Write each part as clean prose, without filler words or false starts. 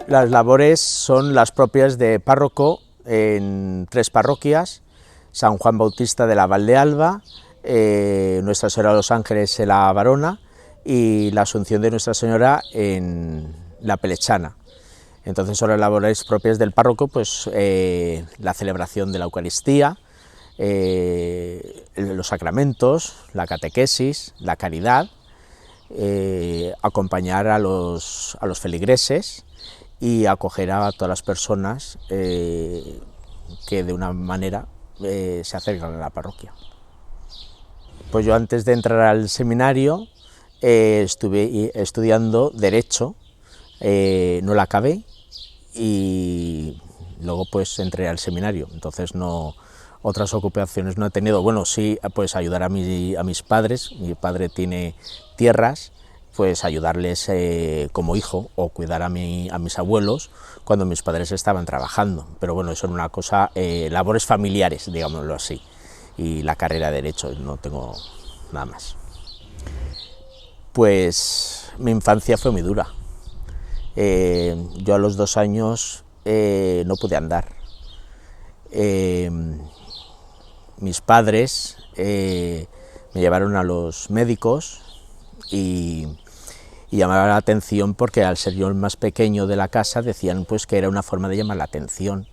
Las labores son las propias de párroco en 3 parroquias: San Juan Bautista de la Valdealba, Nuestra Señora de los Ángeles en la Barona y la Asunción de Nuestra Señora en la Pelechana. Entonces son las labores propias del párroco, pues la celebración de la Eucaristía, los sacramentos, la catequesis, la caridad, acompañar a los feligreses y acoger a todas las personas que de una manera se acercan a la parroquia. Pues yo, antes de entrar al seminario, estuve estudiando Derecho, no la acabé y luego pues entré al seminario. Entonces otras ocupaciones no he tenido. Bueno, sí, pues ayudar a mis padres. Mi padre tiene tierras, pues ayudarles como hijo, o cuidar a mis abuelos cuando mis padres estaban trabajando. Pero bueno, eso era una cosa, labores familiares, digámoslo así, y la carrera de Derecho, no tengo nada más. Pues mi infancia fue muy dura. Yo a los 2 años no pude andar. Mis padres me llevaron a los médicos y llamaba la atención porque, al ser yo el más pequeño de la casa, decían pues que era una forma de llamar la atención,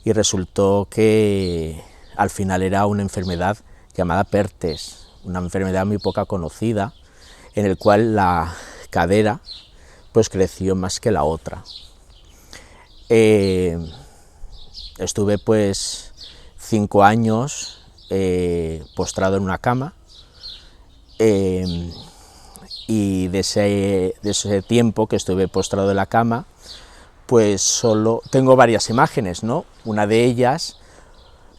y resultó que al final era una enfermedad llamada Pertes, una enfermedad muy poca conocida, en el cual la cadera pues creció más que la otra. Estuve pues 5 años postrado en una cama, y de ese tiempo que estuve postrado en la cama, pues solo tengo varias imágenes, ¿no? Una de ellas,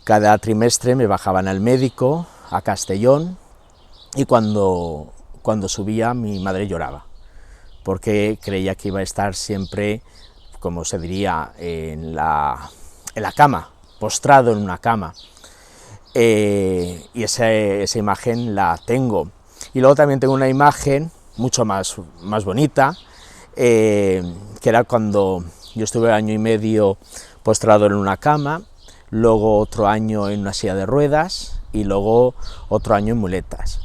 cada trimestre me bajaban al médico a Castellón, y cuando subía mi madre lloraba, porque creía que iba a estar siempre, como se diría, en la cama, postrado en una cama, y esa imagen la tengo. Y luego también tengo una imagen mucho más bonita, que era cuando yo estuve 1 año y medio postrado en una cama, luego otro año en una silla de ruedas y luego otro año en muletas.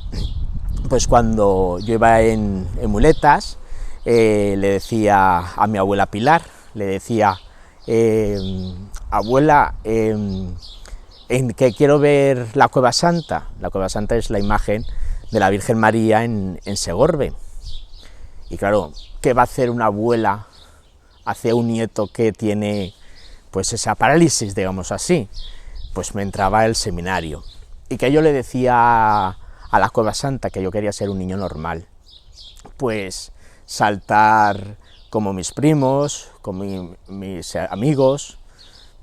Pues cuando yo iba en muletas, le decía a mi abuela Pilar, le decía, abuela, que quiero ver la Cueva Santa. La Cueva Santa es la imagen de la Virgen María en Segorbe. Y claro, ¿qué va a hacer una abuela hacia un nieto que tiene pues esa parálisis, digamos así? Pues me entraba el seminario, y que yo le decía a la Cueva Santa que yo quería ser un niño normal, pues saltar como mis primos, como mis amigos.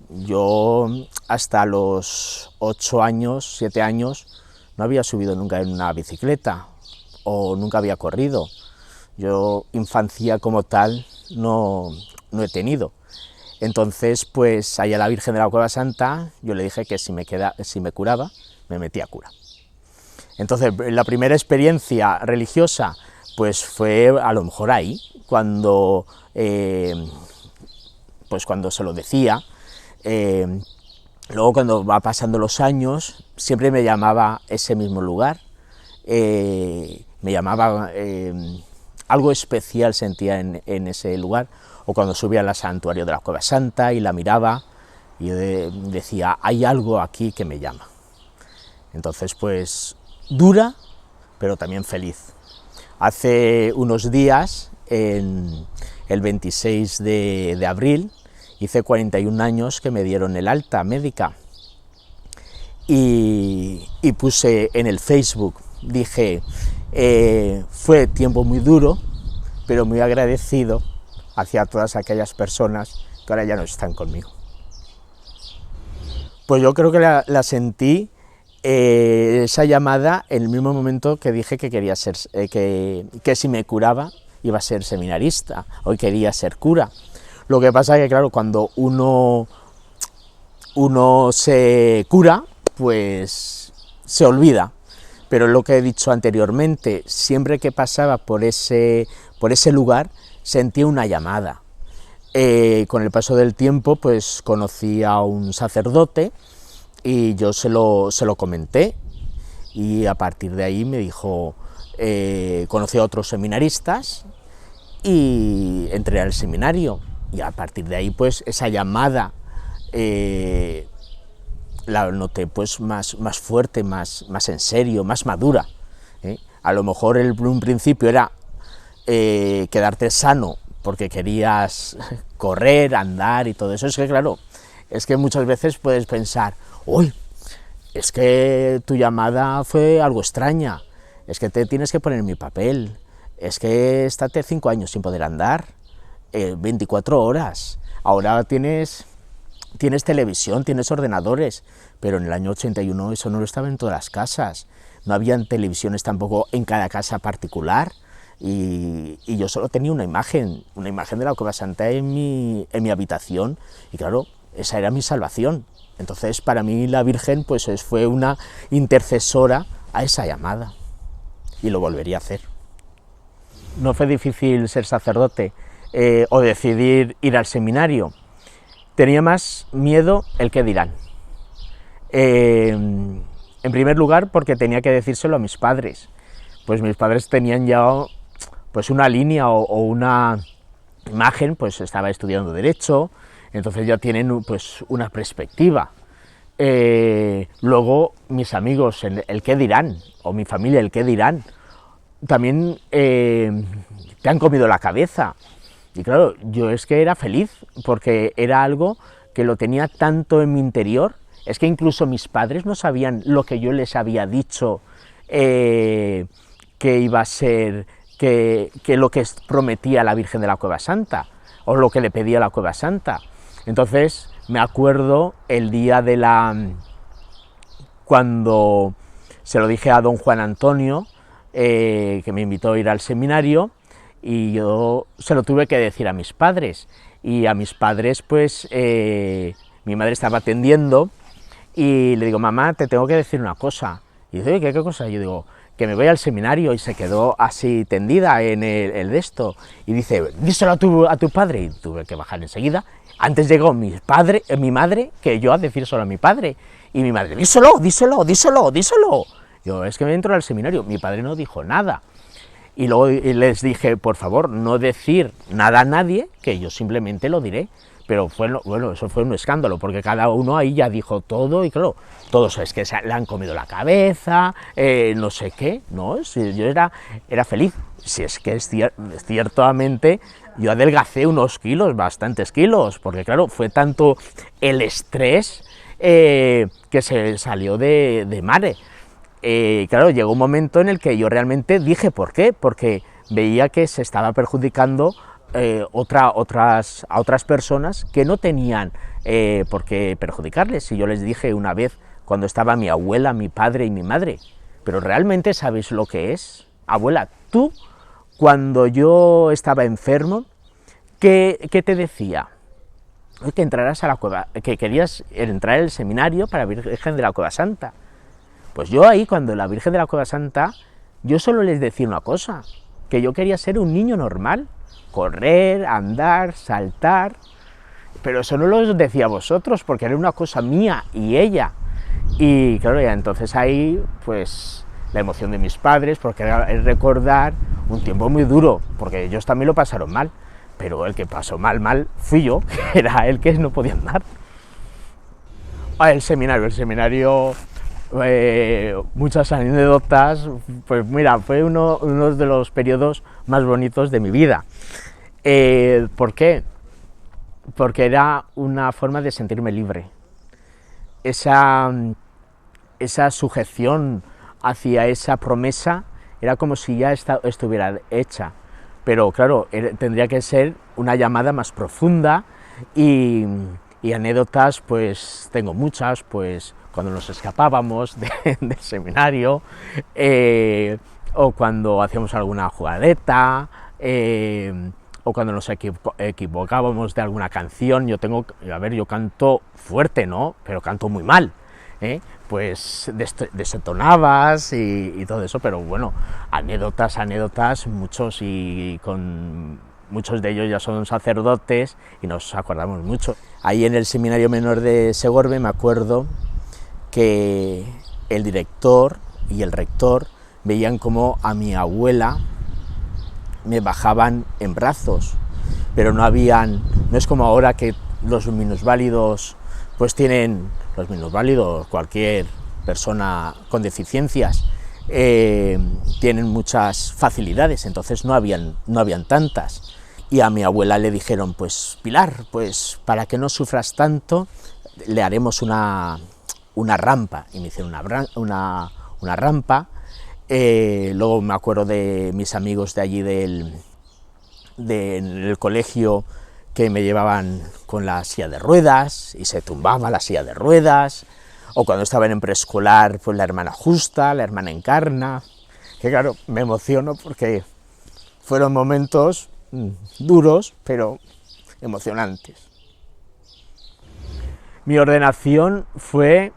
Yo hasta los 8 años, 7 años, no había subido nunca en una bicicleta, o nunca había corrido. Yo infancia como tal no he tenido. Entonces, pues allá la Virgen de la Cueva Santa, yo le dije que si me curaba, me metía a cura. Entonces, la primera experiencia religiosa, pues fue a lo mejor ahí, cuando se lo decía. Luego, cuando va pasando los años, siempre me llamaba ese mismo lugar, me llamaba, algo especial sentía en ese lugar, o cuando subía al santuario de la Cueva Santa y la miraba, y yo decía, hay algo aquí que me llama. Entonces, pues, dura, pero también feliz. Hace unos días, el 26 de abril, hice 41 años que me dieron el alta médica, y puse en el Facebook, dije, fue tiempo muy duro, pero muy agradecido hacia todas aquellas personas que ahora ya no están conmigo. Pues yo creo que la sentí, esa llamada, en el mismo momento que dije que quería ser, que si me curaba iba a ser seminarista, hoy quería ser cura. Lo que pasa es que, claro, cuando uno se cura, pues se olvida. Pero lo que he dicho anteriormente, siempre que pasaba por ese lugar, sentía una llamada. Con el paso del tiempo, pues conocí a un sacerdote y yo se lo comenté, y a partir de ahí me dijo, conocí a otros seminaristas y entré al seminario, y a partir de ahí pues esa llamada la noté pues más fuerte, más en serio, más madura. A lo mejor en un principio era quedarte sano porque querías correr, andar y todo eso. Es que claro, es que muchas veces puedes pensar, uy, es que tu llamada fue algo extraña, es que te tienes que poner en mi papel, es que estate 5 años sin poder andar, 24 horas, ahora tienes televisión, tienes ordenadores, pero en el año 81 eso no lo estaba en todas las casas, no habían televisiones tampoco en cada casa particular, y yo solo tenía una imagen de la Cueva Santa en mi habitación, y claro, esa era mi salvación. Entonces para mí la Virgen pues fue una intercesora a esa llamada, y lo volvería a hacer. No fue difícil ser sacerdote o decidir ir al seminario. Tenía más miedo el qué dirán. En primer lugar, porque tenía que decírselo a mis padres. Pues mis padres tenían ya pues una línea o una imagen, pues estaba estudiando Derecho, entonces ya tienen pues una perspectiva. Luego mis amigos, el qué dirán, o mi familia, el qué dirán, también te han comido la cabeza. Y claro, yo es que era feliz, porque era algo que lo tenía tanto en mi interior, es que incluso mis padres no sabían lo que yo les había dicho, que iba a ser, que lo que prometía la Virgen de la Cueva Santa, o lo que le pedía la Cueva Santa. Entonces me acuerdo el día cuando se lo dije a don Juan Antonio, que me invitó a ir al seminario, y yo se lo tuve que decir a mis padres, y a mis padres pues mi madre estaba atendiendo, y le digo, mamá, te tengo que decir una cosa. Y dice, ¿qué cosa? Y yo digo, que me voy al seminario, y se quedó así tendida en el de esto, y dice, díselo a tu padre, y tuve que bajar enseguida. Antes llegó mi madre, que yo a decírselo a mi padre, y mi madre, díselo. Yo, es que me entro al seminario. Mi padre no dijo nada. Y luego les dije, por favor, no decir nada a nadie, que yo simplemente lo diré. Pero bueno, eso fue un escándalo, porque cada uno ahí ya dijo todo, y claro, todos es que le han comido la cabeza, no sé qué, ¿no? Si yo era feliz. Si es que ciertamente yo adelgacé unos kilos, bastantes kilos, porque claro, fue tanto el estrés que se salió de madre. Claro, llegó un momento en el que yo realmente dije, ¿por qué? Porque veía que se estaba perjudicando a otras personas que no tenían por qué perjudicarles. Y yo les dije una vez, cuando estaba mi abuela, mi padre y mi madre, pero ¿realmente sabéis lo que es? Abuela, tú, cuando yo estaba enfermo, ¿qué te decía? Que entraras a la cueva, que querías entrar al seminario para Virgen de la Cueva Santa. Pues yo ahí, cuando la Virgen de la Cueva Santa, yo solo les decía una cosa, que yo quería ser un niño normal, correr, andar, saltar, pero eso no lo decía a vosotros, porque era una cosa mía y ella. Y claro, ya entonces ahí, pues, la emoción de mis padres, porque era recordar un tiempo muy duro, porque ellos también lo pasaron mal, pero el que pasó mal fui yo, que era el que no podía andar. El seminario, muchas anécdotas, pues mira, fue uno de los periodos más bonitos de mi vida. ¿Por qué? Porque era una forma de sentirme libre. Esa sujeción hacia esa promesa era como si ya estuviera hecha, pero claro, tendría que ser una llamada más profunda y Y anécdotas, pues tengo muchas, pues cuando nos escapábamos del seminario, o cuando hacíamos alguna jugadeta, o cuando nos equivocábamos de alguna canción. Yo canto fuerte, ¿no? Pero canto muy mal, pues desentonabas y todo eso, pero bueno, anécdotas, muchos, y con muchos de ellos ya son sacerdotes y nos acordamos mucho. Ahí en el Seminario Menor de Segorbe me acuerdo que el director y el rector veían como a mi abuela me bajaban en brazos, pero no es como ahora que los minusválidos, pues tienen, los minusválidos, cualquier persona con deficiencias, tienen muchas facilidades, entonces no habían tantas. Y a mi abuela le dijeron, pues Pilar, pues para que no sufras tanto, le haremos una rampa, y me hicieron una rampa. Luego me acuerdo de mis amigos de allí del colegio, que me llevaban con la silla de ruedas y se tumbaba la silla de ruedas, o cuando estaban en preescolar, pues la hermana Justa, la hermana Encarna, que claro, me emociono porque fueron momentos duros, pero emocionantes. Mi ordenación fue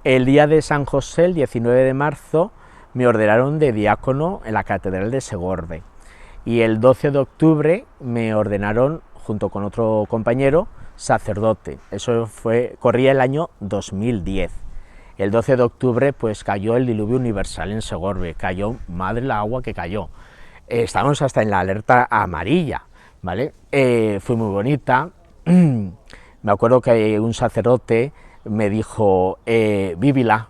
el día de San José, el 19 de marzo, me ordenaron de diácono en la Catedral de Segorbe, y el 12 de octubre me ordenaron, junto con otro compañero, sacerdote. Eso corría el año 2010. El 12 de octubre pues cayó el diluvio universal en Segorbe, cayó, madre la agua que cayó. Estábamos hasta en la alerta amarilla, ¿vale? Fue muy bonita. Me acuerdo que un sacerdote me dijo, vívila,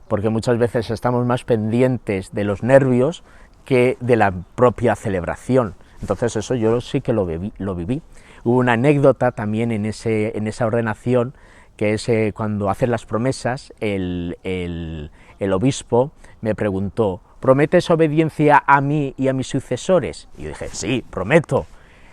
porque muchas veces estamos más pendientes de los nervios que de la propia celebración. Entonces eso yo sí que lo viví. Hubo una anécdota también en esa ordenación, que es cuando hacen las promesas, el obispo me preguntó, ¿prometes obediencia a mí y a mis sucesores? Y yo dije, sí, prometo.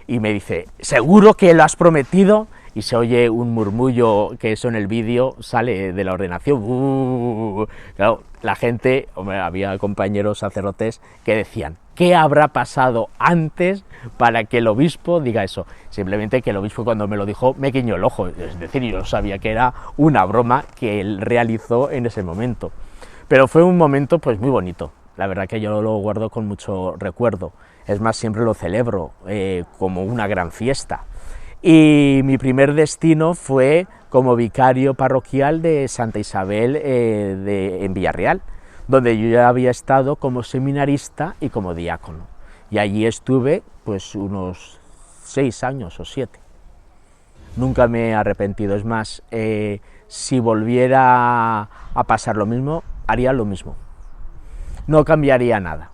Y me dice, ¿seguro que lo has prometido? Y se oye un murmullo, que eso en el vídeo sale de la ordenación. Claro, la gente, había compañeros sacerdotes que decían, ¿qué habrá pasado antes para que el obispo diga eso? Simplemente que el obispo, cuando me lo dijo, me guiñó el ojo, es decir, yo sabía que era una broma que él realizó en ese momento. Pero fue un momento pues muy bonito, la verdad que yo lo guardo con mucho recuerdo, es más, siempre lo celebro como una gran fiesta. Y mi primer destino fue como vicario parroquial de Santa Isabel en Villarreal, donde yo ya había estado como seminarista y como diácono. Y allí estuve pues unos 6 años o 7. Nunca me he arrepentido, es más, si volviera a pasar lo mismo, haría lo mismo. No cambiaría nada.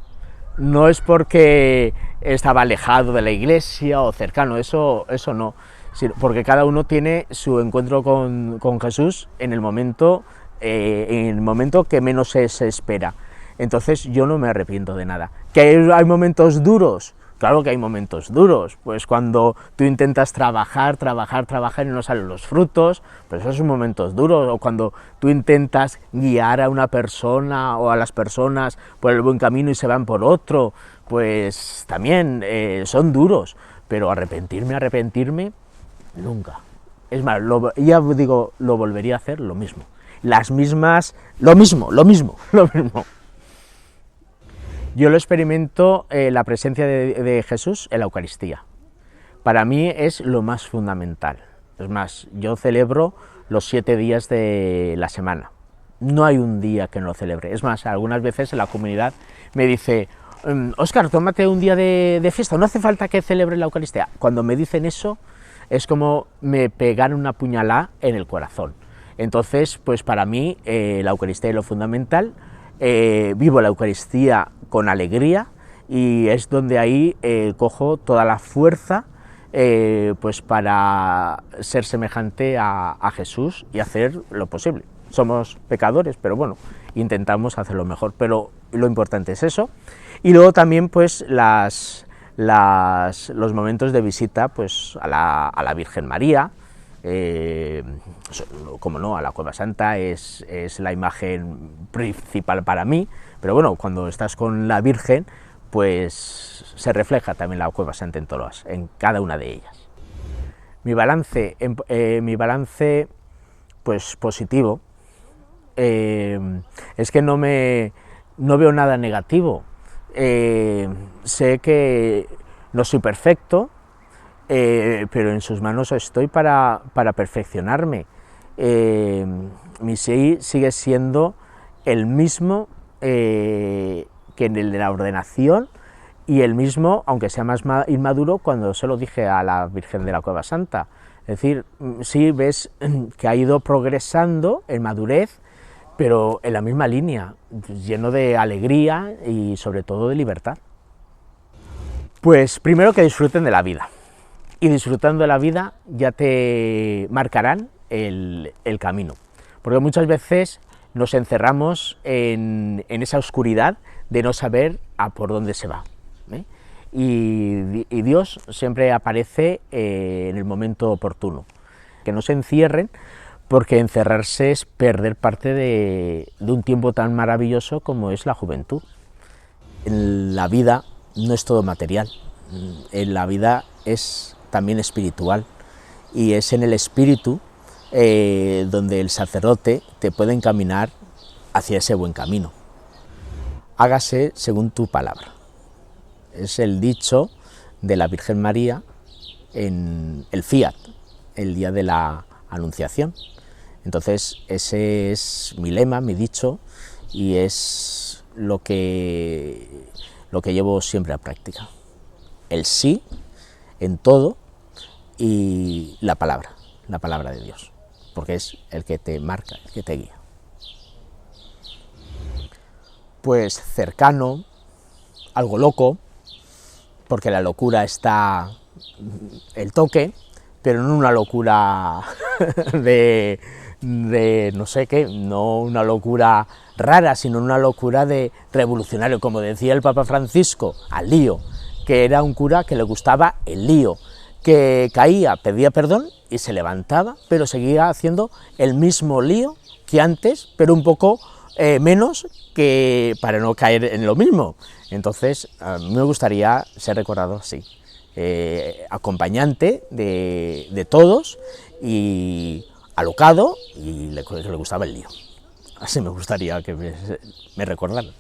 No es porque estaba alejado de la iglesia o cercano, eso no, sino porque cada uno tiene su encuentro con Jesús en el momento que menos se espera. Entonces yo no me arrepiento de nada. ¿Que hay momentos duros? Claro que hay momentos duros, pues cuando tú intentas trabajar y no salen los frutos, pues esos son momentos duros, o cuando tú intentas guiar a una persona o a las personas por el buen camino y se van por otro, pues también son duros, pero arrepentirme, nunca. Es más, ya digo, lo volvería a hacer lo mismo. Lo mismo. Yo lo experimento la presencia de Jesús en la Eucaristía. Para mí es lo más fundamental. Es más, yo celebro los 7 días de la semana. No hay un día que no lo celebre. Es más, algunas veces en la comunidad me dice, Óscar, tómate un día de fiesta, no hace falta que celebre la Eucaristía. Cuando me dicen eso, es como me pegan una puñalada en el corazón. Entonces, pues para mí la Eucaristía es lo fundamental. Vivo la Eucaristía con alegría y es donde ahí cojo toda la fuerza pues para ser semejante a Jesús y hacer lo posible. Somos pecadores, pero bueno, intentamos hacerlo mejor, pero lo importante es eso. Y luego también pues los momentos de visita pues a la Virgen María, como no, a la Cueva Santa es la imagen principal para mí, pero bueno, cuando estás con la Virgen, pues se refleja también la Cueva Santa en cada una de ellas. Mi balance, pues positivo, es que no veo nada negativo. Sé que no soy perfecto, pero en sus manos estoy para perfeccionarme. Mi sí sigue siendo el mismo que en el de la ordenación, y el mismo, aunque sea más inmaduro, cuando se lo dije a la Virgen de la Cueva Santa. Es decir, sí ves que ha ido progresando en madurez, pero en la misma línea, lleno de alegría y sobre todo de libertad. Pues primero, que disfruten de la vida, y disfrutando de la vida ya te marcarán el camino, porque muchas veces nos encerramos en esa oscuridad de no saber a por dónde se va, ¿eh? Y Dios siempre aparece en el momento oportuno. Que no se encierren, porque encerrarse es perder parte de un tiempo tan maravilloso como es la juventud. En la vida no es todo material, en la vida es también espiritual, y es en el espíritu donde el sacerdote te puede encaminar hacia ese buen camino. Hágase según tu palabra. Es el dicho de la Virgen María en el Fiat, el día de la Anunciación. Entonces ese es mi lema, mi dicho, y es lo que llevo siempre a práctica. El sí en todo, y la palabra de Dios, porque es el que te marca, el que te guía. Pues cercano, algo loco, porque la locura está el toque, pero no una locura de no sé qué, no una locura rara, sino una locura de revolucionario, como decía el Papa Francisco, al lío, que era un cura que le gustaba el lío, que caía, pedía perdón y se levantaba, pero seguía haciendo el mismo lío que antes, pero un poco menos, que para no caer en lo mismo. Entonces, a mí me gustaría ser recordado así, acompañante de todos, y alocado, y le gustaba el lío. Así me gustaría que me recordaran.